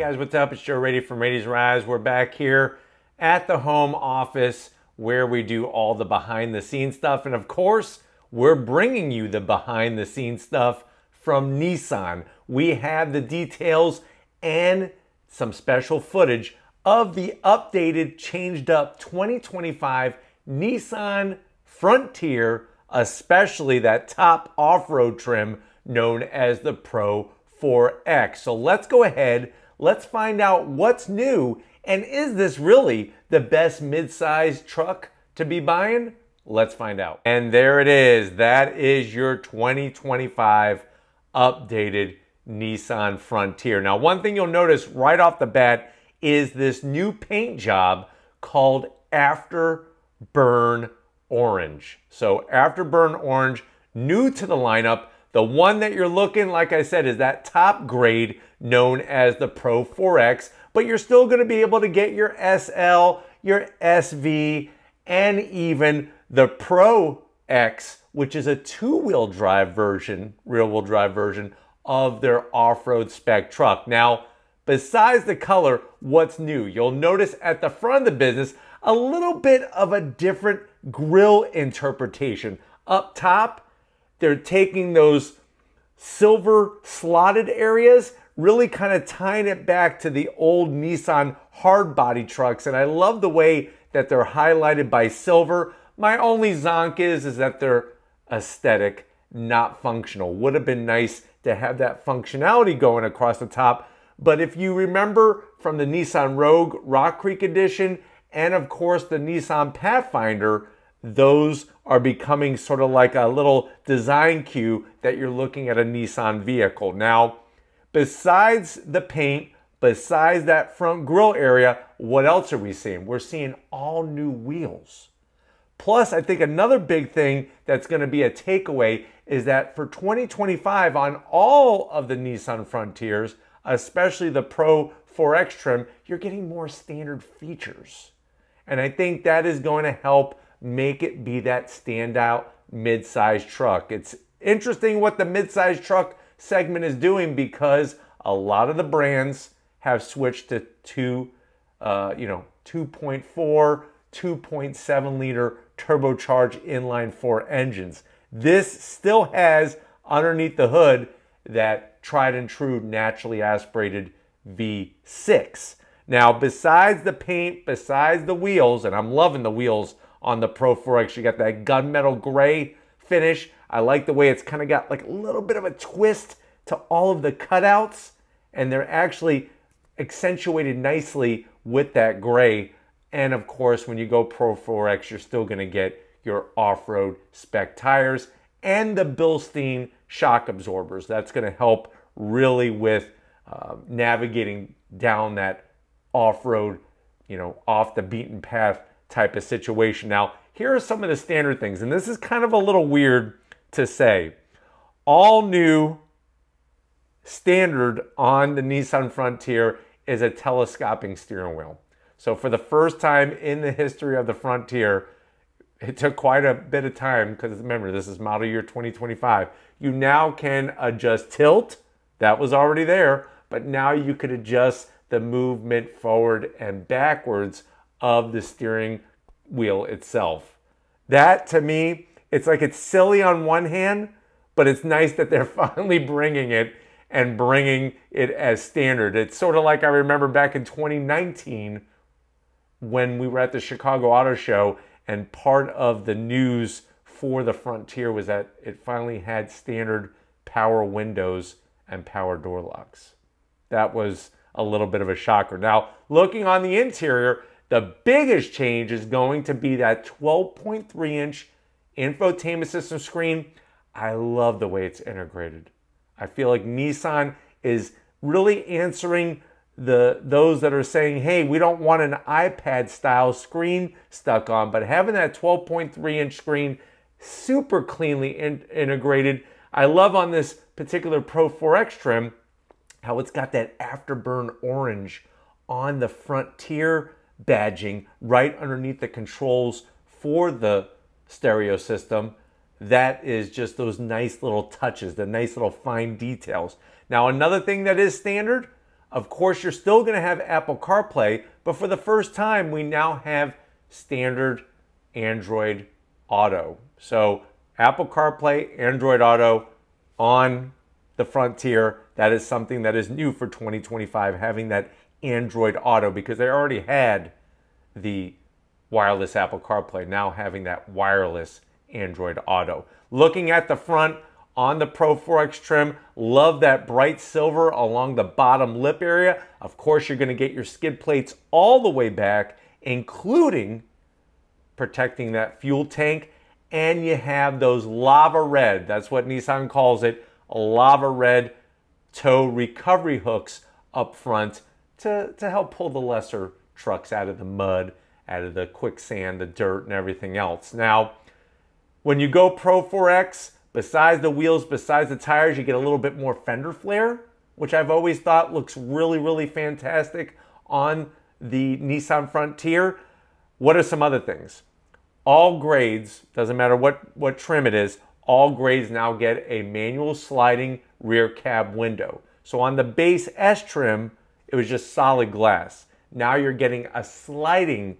guys, what's up? It's Joe Raiti from Raiti's Rise. We're back here at the home office where we do all the behind the scenes stuff. And of course, we're bringing you the behind the scenes stuff from Nissan. We have the details and some special footage of the updated, changed up 2025 Nissan Frontier, especially that top off-road trim known as the Pro-4X. So let's go ahead, let's find out what's new, and is this really the best mid-size truck to be buying? Let's find out. And there it is. That is your 2025 updated Nissan Frontier. Now, one thing you'll notice right off the bat is this new paint job called Afterburn Orange. So Afterburn Orange, new to the lineup. The one that you're looking, like I said, is that top grade known as the Pro-4X, but you're still gonna be able to get your SL, your SV, and even the Pro-X, which is a two-wheel drive version, rear-wheel drive version of their off-road spec truck. Now, besides the color, what's new? You'll notice at the front of the business, a little bit of a different grille interpretation. Up top, they're taking those silver slotted areas, really kind of tying it back to the old Nissan hard body trucks. And I love the way that they're highlighted by silver. My only zonk is that they're aesthetic, not functional. Would have been nice to have that functionality going across the top. But if you remember from the Nissan Rogue Rock Creek Edition, and of course the Nissan Pathfinder, those are becoming sort of like a little design cue that you're looking at a Nissan vehicle. Now, besides the paint, besides that front grille area, what else are we seeing? We're seeing all new wheels. Plus, I think another big thing that's going to be a takeaway is that for 2025 on all of the Nissan Frontiers, especially the Pro-4X trim, you're getting more standard features. And I think that is going to help make it be that standout mid-size truck. It's interesting what the mid-size truck segment is doing because a lot of the brands have switched to 2.4, 2.7 liter turbocharged inline-4 engines. This still has underneath the hood that tried and true naturally aspirated V6. Now, besides the paint, besides the wheels, and I'm loving the wheels on the Pro-4X, you got that gunmetal gray finish. I like the way it's kind of got like a little bit of a twist to all of the cutouts, and they're actually accentuated nicely with that gray. And of course, when you go Pro-4X, you're still gonna get your off-road spec tires and the Bilstein shock absorbers. That's gonna help really with navigating down that off-road, off the beaten path type of situation. Now, here are some of the standard things, and this is kind of a little weird to say. All new standard on the Nissan Frontier is a telescoping steering wheel. So for the first time in the history of the Frontier, it took quite a bit of time because remember, this is model year 2025. You now can adjust tilt. That was already there, but now you could adjust the movement forward and backwards of the steering wheel itself. That, to me, it's like it's silly on one hand, but it's nice that they're finally bringing it and bringing it as standard. It's sort of like I remember back in 2019 when we were at the Chicago Auto Show, and part of the news for the Frontier was that it finally had standard power windows and power door locks. That was a little bit of a shocker. Now, looking on the interior, the biggest change is going to be that 12.3-inch infotainment system screen. I love the way it's integrated. I feel like Nissan is really answering those that are saying, hey, we don't want an iPad-style screen stuck on, but having that 12.3-inch screen super cleanly integrated. I love on this particular Pro-4X trim how it's got that Afterburn Orange on the Frontier badging right underneath the controls for the stereo system. That is just those nice little touches, the nice little fine details. Now, another thing that is standard, Of course, you're still going to have Apple CarPlay, but for the first time, we now have standard Android Auto. So Apple CarPlay, Android Auto on the Frontier. That is something that is new for 2025, having that Android Auto, because they already had the wireless Apple CarPlay, now having that wireless Android Auto. Looking at the front on the Pro-4X trim, love that bright silver along the bottom lip area. Of course, you're going to get your skid plates all the way back, including protecting that fuel tank. And you have those lava red, that's what Nissan calls it, lava red tow recovery hooks up front to help pull the lesser trucks out of the mud, out of the quicksand, the dirt, and everything else. Now, when you go Pro-4X, besides the wheels, besides the tires, you get a little bit more fender flare, which I've always thought looks really, really fantastic on the Nissan Frontier. What are some other things? All grades, doesn't matter what trim it is, all grades now get a manual sliding rear cab window. So on the base S trim, it was just solid glass. Now you're getting a sliding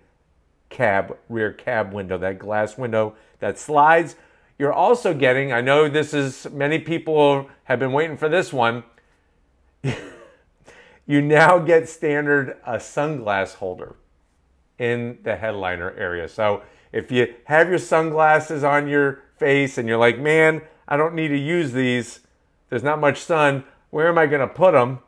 rear cab window, that glass window that slides. You're also getting, I know this is, many people have been waiting for this one. You now get standard a sunglass holder in the headliner area. So if you have your sunglasses on your face and you're like, man, I don't need to use these, there's not much sun, where am I going to put them?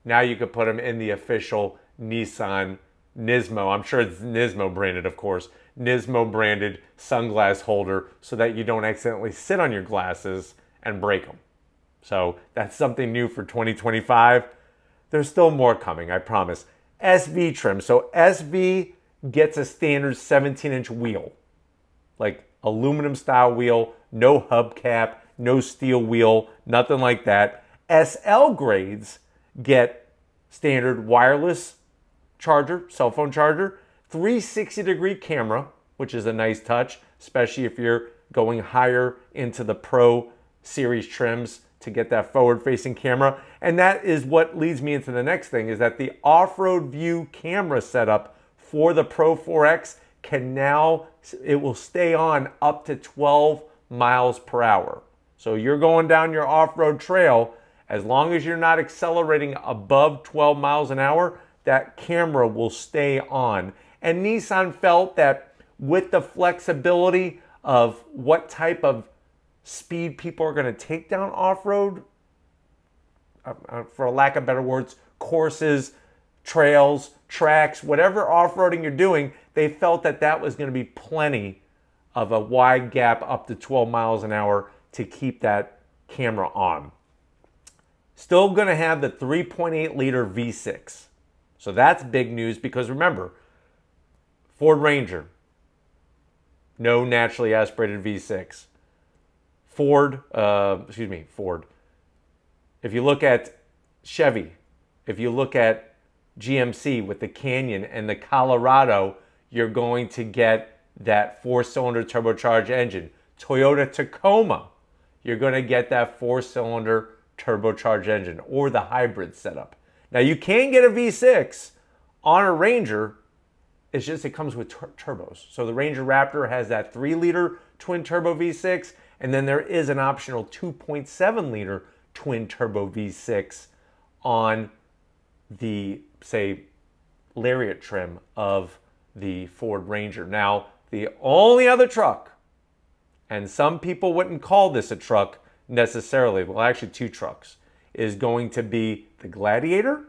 Now you could put them in the official Nissan Nismo. I'm sure it's Nismo branded, of course. Nismo branded sunglass holder so that you don't accidentally sit on your glasses and break them. So that's something new for 2025. There's still more coming, I promise. SV trim. So SV gets a standard 17-inch wheel, like aluminum style wheel, no hubcap, no steel wheel, nothing like that. SL grades get standard wireless charger, cell phone charger, 360-degree camera, which is a nice touch, especially if you're going higher into the Pro Series trims to get that forward-facing camera. And that is what leads me into the next thing, is that the off-road view camera setup for the Pro-4X can now, it will stay on up to 12 miles per hour. So you're going down your off-road trail, as long as you're not accelerating above 12 miles an hour, that camera will stay on. And Nissan felt that with the flexibility of what type of speed people are going to take down off-road, for lack of better words, courses, trails, tracks, whatever off-roading you're doing, they felt that that was going to be plenty of a wide gap up to 12 miles an hour to keep that camera on. Still going to have the 3.8 liter V6. So that's big news, because remember, Ford Ranger, no naturally aspirated V6. Ford. If you look at Chevy, if you look at GMC with the Canyon and the Colorado, you're going to get that 4-cylinder turbocharged engine. Toyota Tacoma, you're going to get that 4-cylinder turbocharged engine, or the hybrid setup. Now you can get a V6 on a Ranger, it's just it comes with turbos. So the Ranger Raptor has that 3-liter twin turbo V6, and then there is an optional 2.7-liter twin turbo V6 on the, say, Lariat trim of the Ford Ranger. Now, the only other truck, and some people wouldn't call this a truck necessarily, well, actually 2 trucks, is going to be the Gladiator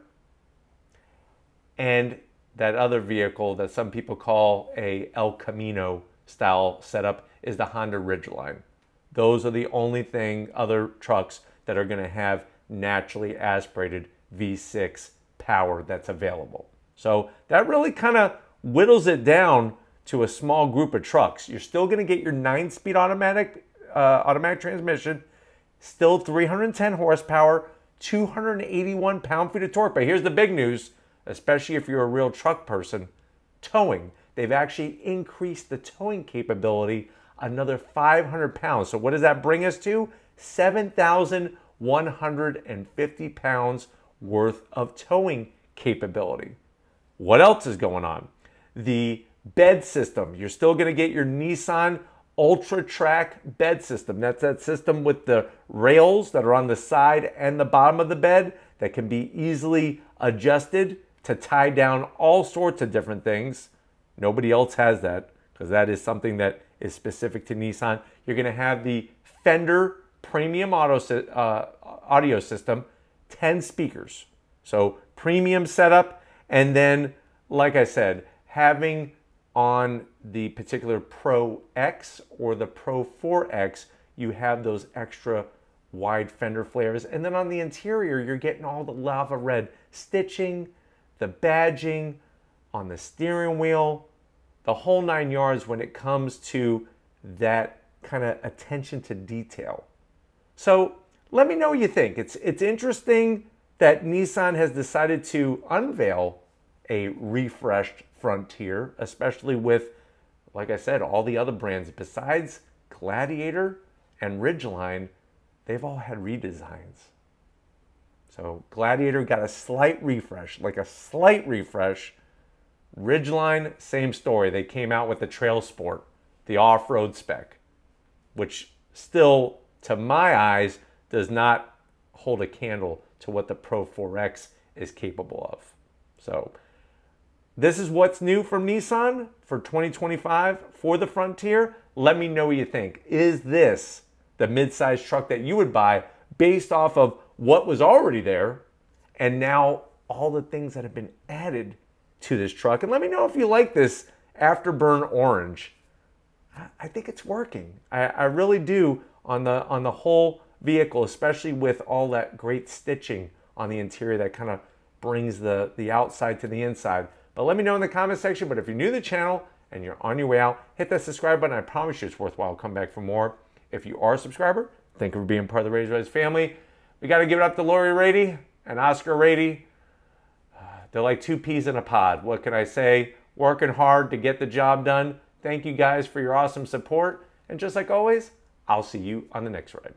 and that other vehicle that some people call a El Camino style setup is the Honda Ridgeline. Those are the only other trucks that are going to have naturally aspirated V6 power that's available. So that really kind of whittles it down to a small group of trucks. You're still going to get your 9-speed automatic transmission, still 310 horsepower, 281 pound-feet of torque. But here's the big news, especially if you're a real truck person, towing. They've actually increased the towing capability another 500 pounds. So what does that bring us to? 7,100 150 pounds worth of towing capability. What else is going on? The bed system. You're still going to get your Nissan Ultra Track bed system. That's that system with the rails that are on the side and the bottom of the bed that can be easily adjusted to tie down all sorts of different things. Nobody else has that because that is something that is specific to Nissan. You're going to have the Fender premium audio system, 10 speakers. So premium setup. And then, like I said, having on the particular Pro X or the Pro 4X, you have those extra wide fender flares. And then on the interior, you're getting all the lava red stitching, the badging on the steering wheel, the whole 9 yards when it comes to that kind of attention to detail. So let me know what you think. It's interesting that Nissan has decided to unveil a refreshed Frontier, especially with, like I said, all the other brands besides Gladiator and Ridgeline, they've all had redesigns. So Gladiator got a slight refresh, like a slight refresh. Ridgeline, same story. They came out with the Trail Sport, the off-road spec, which still, to my eyes, does not hold a candle to what the Pro 4X is capable of. So this is what's new from Nissan for 2025 for the Frontier. Let me know what you think. Is this the midsize truck that you would buy based off of what was already there and now all the things that have been added to this truck? And let me know if you like this Afterburn Orange. I think it's working. I really do on the whole vehicle, especially with all that great stitching on the interior that kind of brings the outside to the inside. But let me know in the comment section. But if you're new to the channel and you're on your way out, hit that subscribe button. I promise you it's worthwhile. Come back for more. If you are a subscriber, thank you for being part of the Raiti family. We got to give it up to Lori Raiti and Oscar Raiti. They're like two peas in a pod. What can I say? Working hard to get the job done. Thank you guys for your awesome support. And just like always, I'll see you on the next ride.